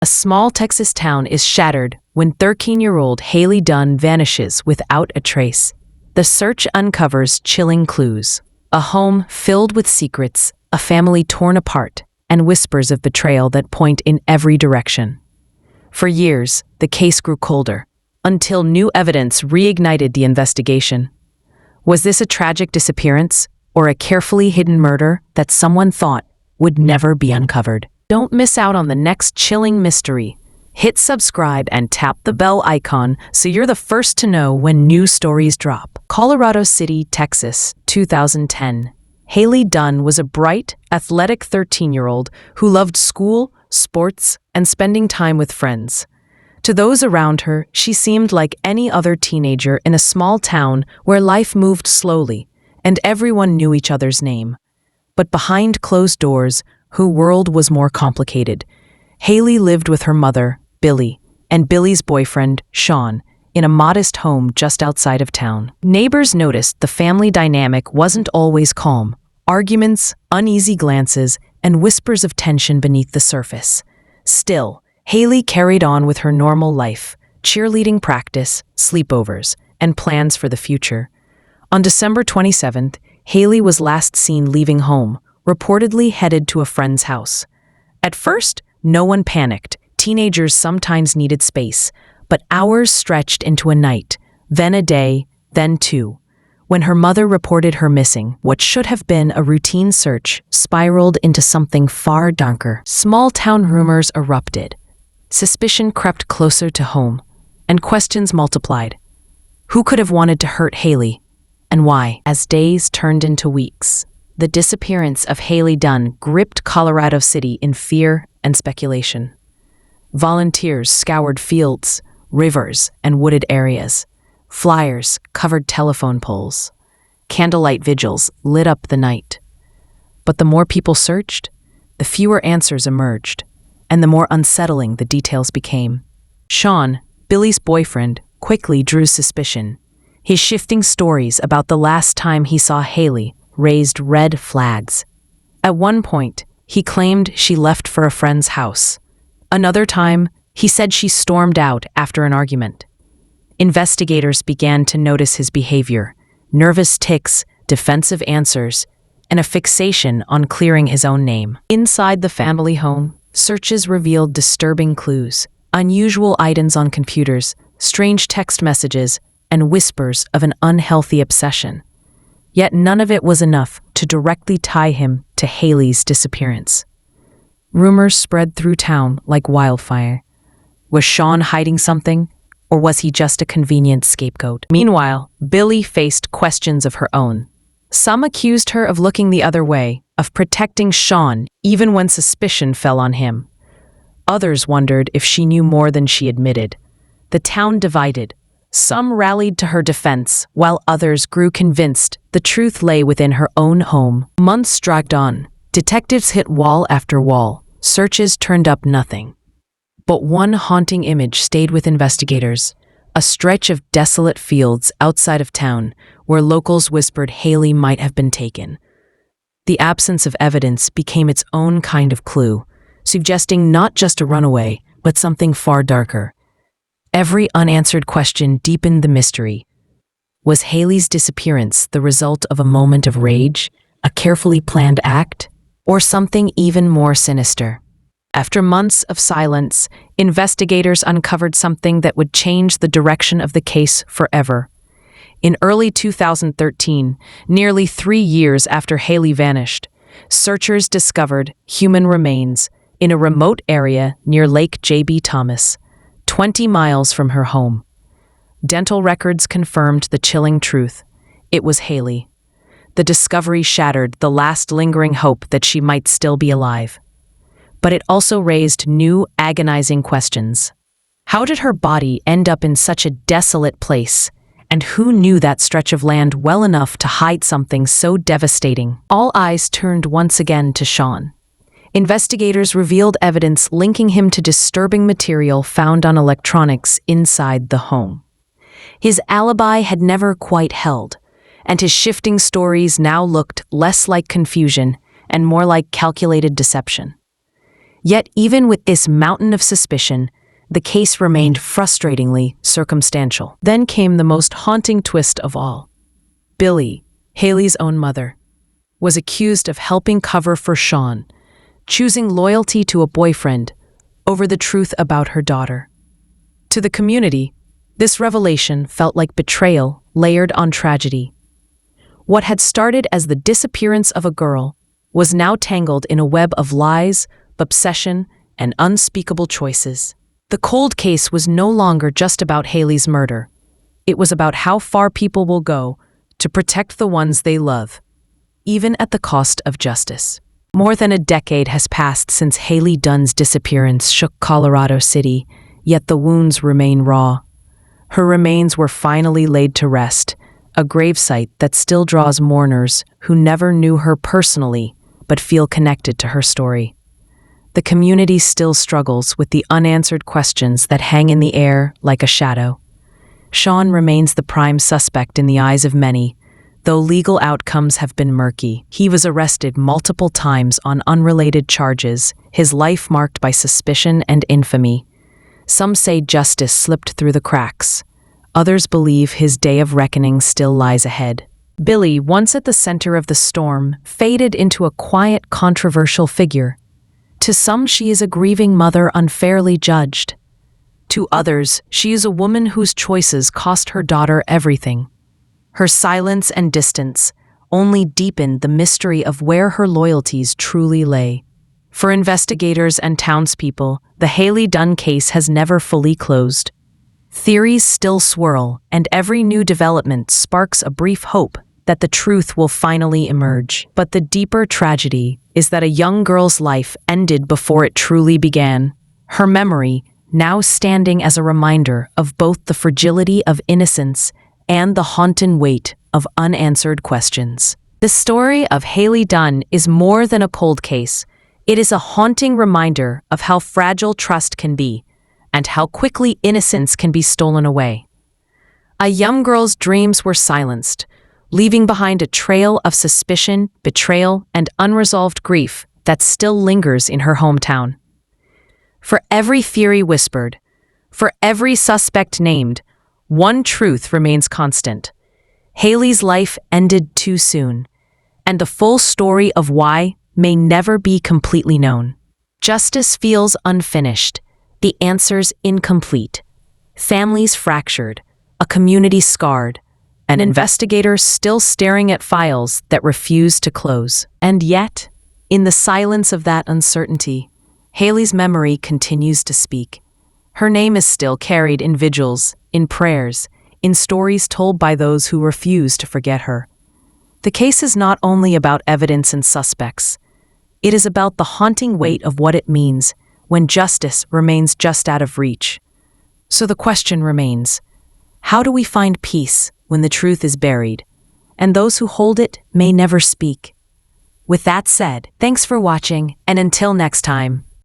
a small Texas town is shattered when 13-year-old Hailey Dunn vanishes without a trace. The search uncovers chilling clues: a home filled with secrets, a family torn apart, and whispers of betrayal that point in every direction. For years, the case grew colder, until new evidence reignited the investigation. Was this a tragic disappearance, or a carefully hidden murder that someone thought would never be uncovered? Don't miss out on the next chilling mystery. Hit subscribe and tap the bell icon so you're the first to know when new stories drop. Colorado City, Texas, 2010. Hailey Dunn was a bright, athletic 13-year-old who loved school, sports, and spending time with friends. To those around her, she seemed like any other teenager in a small town where life moved slowly and everyone knew each other's name. But behind closed doors, her world was more complicated. Hailey lived with her mother, Billy, and Billy's boyfriend, Sean, in a modest home just outside of town. Neighbors noticed the family dynamic wasn't always calm. Arguments, uneasy glances, and whispers of tension beneath the surface. Still, Hailey carried on with her normal life, cheerleading practice, sleepovers, and plans for the future. On December 27th, Hailey was last seen leaving home, reportedly headed to a friend's house. At first, no one panicked. Teenagers sometimes needed space, but hours stretched into a night, then a day, then two. When her mother reported her missing, what should have been a routine search spiraled into something far darker. Small-town rumors erupted. Suspicion crept closer to home, and questions multiplied. Who could have wanted to hurt Hailey, and why? As days turned into weeks, the disappearance of Hailey Dunn gripped Colorado City in fear and speculation. Volunteers scoured fields, rivers, and wooded areas. Flyers covered telephone poles. Candlelight vigils lit up the night. But the more people searched, the fewer answers emerged, and the more unsettling the details became. Sean, Billy's boyfriend, quickly drew suspicion. His shifting stories about the last time he saw Hailey raised red flags. At one point, he claimed she left for a friend's house. Another time, he said she stormed out after an argument. Investigators began to notice his behavior: nervous tics, defensive answers, and a fixation on clearing his own name. Inside the family home, searches revealed disturbing clues: unusual items on computers, strange text messages, and whispers of an unhealthy obsession. Yet none of it was enough to directly tie him to Hailey's disappearance. Rumors spread through town like wildfire. Was Sean hiding something, or was he just a convenient scapegoat? Meanwhile, Billy faced questions of her own. Some accused her of looking the other way, of protecting Sean even when suspicion fell on him. Others wondered if she knew more than she admitted. The town divided. Some rallied to her defense, while others grew convinced the truth lay within her own home. Months dragged on. Detectives hit wall after wall. Searches turned up nothing. But one haunting image stayed with investigators: a stretch of desolate fields outside of town where locals whispered Hailey might have been taken. The absence of evidence became its own kind of clue, suggesting not just a runaway, but something far darker. Every unanswered question deepened the mystery. Was Hailey's disappearance the result of a moment of rage, a carefully planned act, or something even more sinister? After months of silence, investigators uncovered something that would change the direction of the case forever. In early 2013, nearly 3 years after Hailey vanished, searchers discovered human remains in a remote area near Lake J.B. Thomas, 20 miles from her home. Dental records confirmed the chilling truth: it was Hailey. The discovery shattered the last lingering hope that she might still be alive. But it also raised new, agonizing questions. How did her body end up in such a desolate place? And who knew that stretch of land well enough to hide something so devastating? All eyes turned once again to Sean. Investigators revealed evidence linking him to disturbing material found on electronics inside the home. His alibi had never quite held, and his shifting stories now looked less like confusion and more like calculated deception. Yet even with this mountain of suspicion, the case remained frustratingly circumstantial. Then came the most haunting twist of all. Billy, Hailey's own mother, was accused of helping cover for Sean, choosing loyalty to a boyfriend over the truth about her daughter. To the community, this revelation felt like betrayal layered on tragedy. What had started as the disappearance of a girl was now tangled in a web of lies, obsession, and unspeakable choices. The cold case was no longer just about Hailey's murder. It was about how far people will go to protect the ones they love, even at the cost of justice. More than a decade has passed since Hailey Dunn's disappearance shook Colorado City, yet the wounds remain raw. Her remains were finally laid to rest, a gravesite that still draws mourners who never knew her personally but feel connected to her story. The community still struggles with the unanswered questions that hang in the air like a shadow. Sean remains the prime suspect in the eyes of many, though legal outcomes have been murky. He was arrested multiple times on unrelated charges, his life marked by suspicion and infamy. Some say justice slipped through the cracks. Others believe his day of reckoning still lies ahead. Billy, once at the center of the storm, faded into a quiet, controversial figure. To some, she is a grieving mother unfairly judged. To others, she is a woman whose choices cost her daughter everything. Her silence and distance only deepened the mystery of where her loyalties truly lay. For investigators and townspeople, the Hailey Dunn case has never fully closed. Theories still swirl, and every new development sparks a brief hope that the truth will finally emerge. But the deeper tragedy is that a young girl's life ended before it truly began. Her memory, now standing as a reminder of both the fragility of innocence and the haunting weight of unanswered questions. The story of Hailey Dunn is more than a cold case. It is a haunting reminder of how fragile trust can be and how quickly innocence can be stolen away. A young girl's dreams were silenced, leaving behind a trail of suspicion, betrayal, and unresolved grief that still lingers in her hometown. For every theory whispered, for every suspect named, one truth remains constant. Hailey's life ended too soon, and the full story of why may never be completely known. Justice feels unfinished, the answers incomplete, families fractured, a community scarred, and investigators still staring at files that refuse to close. And yet, in the silence of that uncertainty, Hailey's memory continues to speak. Her name is still carried in vigils, in prayers, in stories told by those who refuse to forget her. The case is not only about evidence and suspects. It is about the haunting weight of what it means when justice remains just out of reach. So the question remains, how do we find peace when the truth is buried, and those who hold it may never speak? With that said, thanks for watching, and until next time.